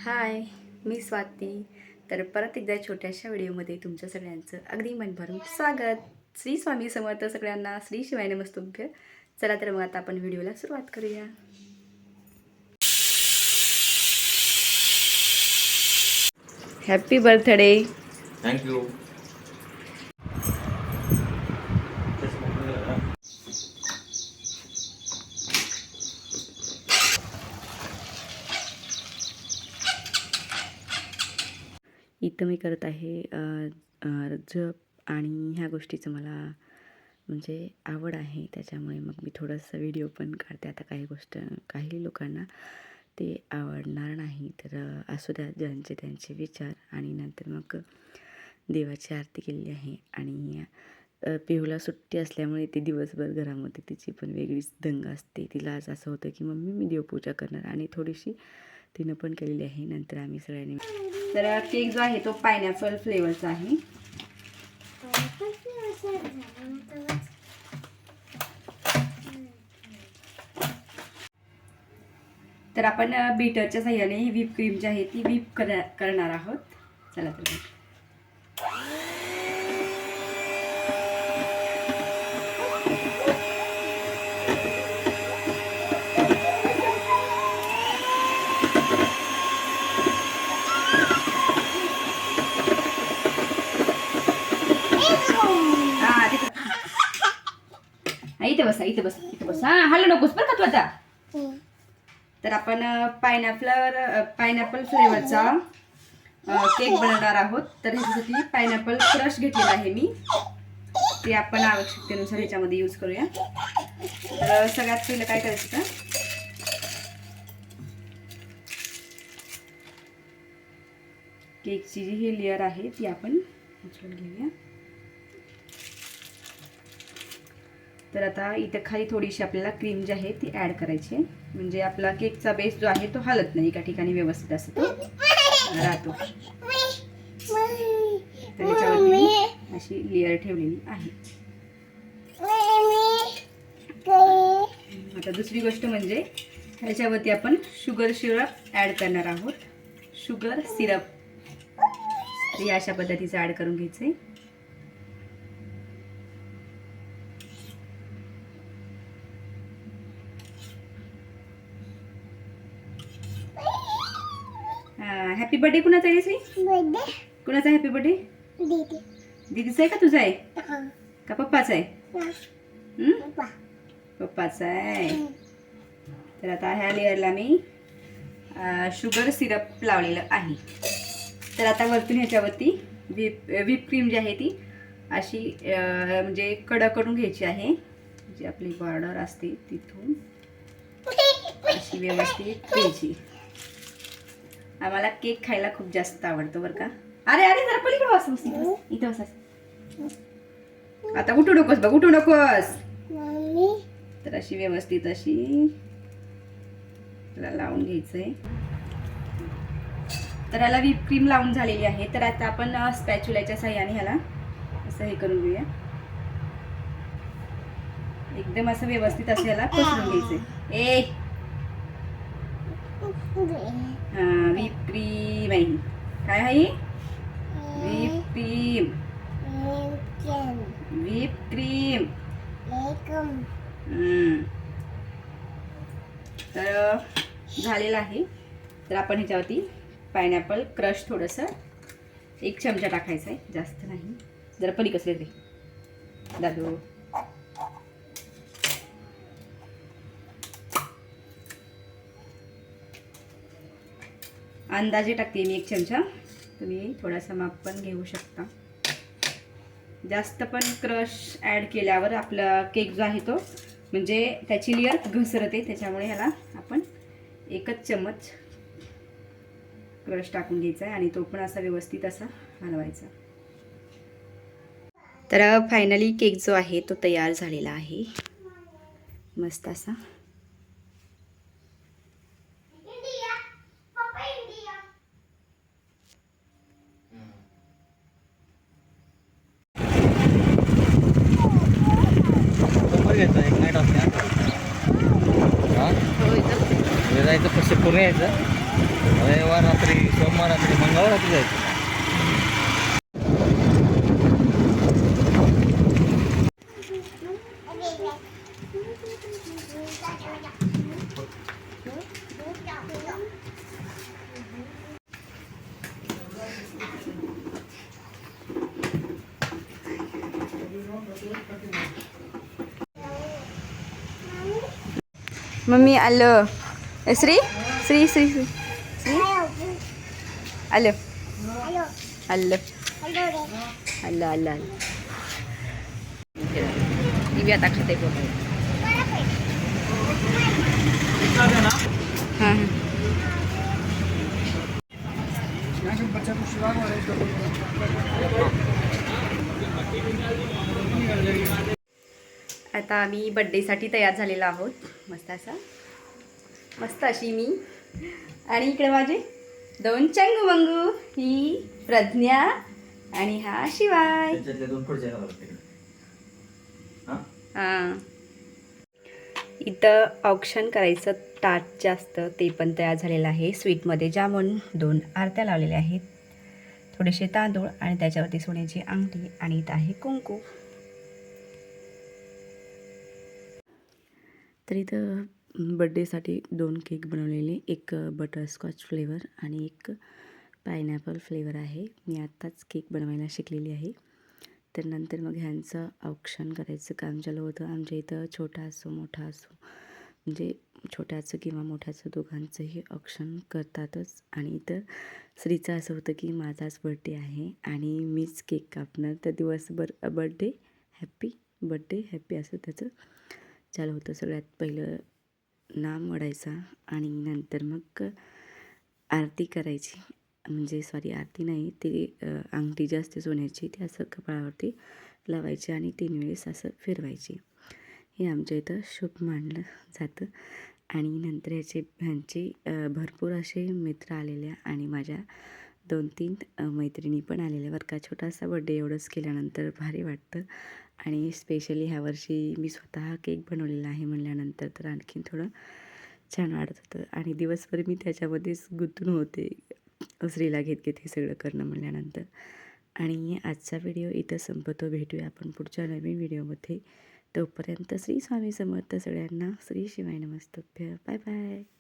हाय, मी स्वाती. तर परत एकदा छोट्याशा व्हिडिओमध्ये तुमच्या सगळ्यांचं अगदी मन भरून स्वागत. श्री स्वामी समर्थ सगळ्यांना. श्री शिवाय नमस्तुभ्य. चला तर मग आता आपण व्हिडिओला सुरुवात करूया. Happy birthday. थँक्यू. इथं मी करत आहे जप आणि ह्या गोष्टीचं मला म्हणजे आवड आहे, त्याच्यामुळे मग मी थोडंसं व्हिडिओ पण काढते. आता काही लोकांना ते आवडणार नाही, तर असू द्या, ज्यांचे त्यांचे विचार. आणि नंतर मग देवाची आरती केलेली आहे. आणि पिहूला सुट्टी असल्यामुळे ती दिवसभर घरामध्ये तिची पण वेगळीच दंग असते. तिला आज असं होतं की मम्मी मी देवपूजा करणार, आणि थोडीशी तिनं पण केलेली आहे. नंतर आम्ही सगळ्यांनी तर केक जो आहे तो पायनॅपल फ्लेवरचा आहे. तर आपण बीटरच्या साह्याने ही व्हीप क्रीम जी आहे ती व्हीप करणार आहोत. चला तर इथे बस. हा, हॅलो नकोस बरं का तू आता. तर आपण पायनॅपल फ्लेवरचा केक बनवणार आहोत. तर ह्याच्यासाठी पायनॅपल क्रश घेतलेला आहे मी. ते आपण आवश्यकतेनुसार ह्याच्यामध्ये यूज करूया. तर सगळ्यात पहिलं काय करायचं का, केकची जी ही लेअर आहे ती आपण उचलून घेऊया. तर आता इथे खाली थोडीशी आपल्याला क्रीम जी आहे ती ॲड करायची आहे, म्हणजे आपला केकचा बेस जो आहे तो हलत नाही, एका ठिकाणी व्यवस्थित असं तो राहतो. तर याच्यावरती अशी लेअर ठेवलेली आहे. आता दुसरी गोष्ट म्हणजे ह्याच्यावरती आपण शुगर सिरप ॲड करणार आहोत. शुगर सिरप हे अशा पद्धतीचं ॲड करून घ्यायचं आहे. हॅपी बर्थडे कुणाचा आहे रे? कुणाचा हॅपी बर्थडे? दीदीचा आहे का तुझा आहे का पप्पाचा आहे? पप्पाचा आहे. तर आता ह्या लेअरला मी शुगर सिरप लावलेलं आहे. तर आता वरतून ह्याच्यावरती व्हीप क्रीम जी आहे ती अशी म्हणजे कडकडून घ्यायची आहे. जी आपली बॉर्डर असते तिथून अशी व्यवस्थित घ्यायची. आम्हाला केक खायला खूप जास्त आवडतो बरं का. अरे जरा पलीकडे बस. इथं बस. आता उठू नकोस बघ, उठू नकोस. तर अशी व्यवस्थित अशी लावून घ्यायचंय. तर याला व्हीप क्रीम लावून झालेली आहे. तर आता आपण स्पॅच्युलाच्या साह्याने ह्याला असं हे करून घेऊया. एकदम असं व्यवस्थित असं याला पसरून घ्यायचंय. व्हीप क्रीम आहे. काय आहे? Whip cream. तर झालेलं आहे. तर आपण ह्याच्यावरती पायनॅपल क्रश थोडंसं 1 चमचा टाकायचा आहे, जास्त नाही. जरा पलीकडे रे दादू. अंदाजे टाकते मी 1 चमचा. तुम्ही थोडासा माप पण घेऊ शकता. जास्त पण क्रश ॲड केल्यावर आपला केक जो आहे तो म्हणजे त्याची लेअर घसरते, त्याच्यामुळे ह्याला आपण 1च चम्मच क्रश टाकून घ्यायचा आहे आणि तो पण असा व्यवस्थित असा हलवायचा. तर फायनली केक जो आहे तो तयार झालेला आहे, मस्त असा. एक नाईट असते जायचं, शिरपूर यायचं. रविवार रात्री, सोमवार रात्री, मंगळवार रात्री जायचं. मम्मी आलं. श्री श्री श्री श्री श्री आलं आलं आलं आलं आलं. मी आता खाते हां हां. आता आम्ही बड्डेसाठी तयार झालेलो आहोत. मस्त अशी मी आणि इकडे माझे 2 चंगू मंगू. ही प्रज्ञा आणि हा शिवाय. त्याच्यातले 2 पुढच्या हां. इथं ऑप्शन करायचं ताट जास्त ते पण तयार झालेलं आहे. स्वीटमध्ये जामून 2 आरत्या लावलेल्या आहेत, थोडेसे तांदूळ आणि त्याच्यावरती सोन्याची अंगठी आणि इथं आहे कुंकू. तर इथं बड्डेसाठी 2 केक बनवलेले, एक बटरस्कॉच फ्लेवर आणि एक पायनॅपल फ्लेवर आहे. मी आत्ताच केक बनवायला शिकलेली आहे. तर नंतर मग ह्यांचं औक्षण करायचं काम चालू होतं. आमच्या इथं छोटा असो मोठा असो, म्हणजे छोट्याचं किंवा मोठ्याचं दोघांचंही औक्षण करतातच. आणि इथं श्रीचं असं होतं की माझाच बड्डे आहे आणि मीच केक कापणार, तर दिवसभर बड्डे हॅप्पी असं त्याचं चालू होतं. सगळ्यात पहिलं नाम वडायचा आणि नंतर मग आरती करायची, म्हणजे आरती नाही, ती अंगठी जी असते सोन्याची ती असं कपाळावरती लावायची आणि 3 वेळेस असं फिरवायची. हे आमच्या इथं शुभ मानलं जातं. आणि नंतर ह्यांचे भरपूर असे मित्र आलेल्या आणि माझ्या 2-3 मैत्रिणी पण आलेल्या. बरं का, छोटासा बड्डे एवढंच केल्यानंतर भारी वाटतं. आणि स्पेशली ह्या वर्षी मी स्वतः केक बनवलेला आहे म्हणल्यानंतर तर आणखीन थोडं छान वाटत होतं. आणि दिवसभर मी त्याच्यामध्येच गुंतून होते, श्रीला घेत हे सगळं करणं म्हणल्यानंतर. आणि आजचा व्हिडिओ इथं संपतो. भेटूया आपण पुढच्या नवीन व्हिडिओमध्ये. तोपर्यंत श्री स्वामी समर्थ सगळ्यांना. श्री शिवाय नमस्तभ्य. Bye bye.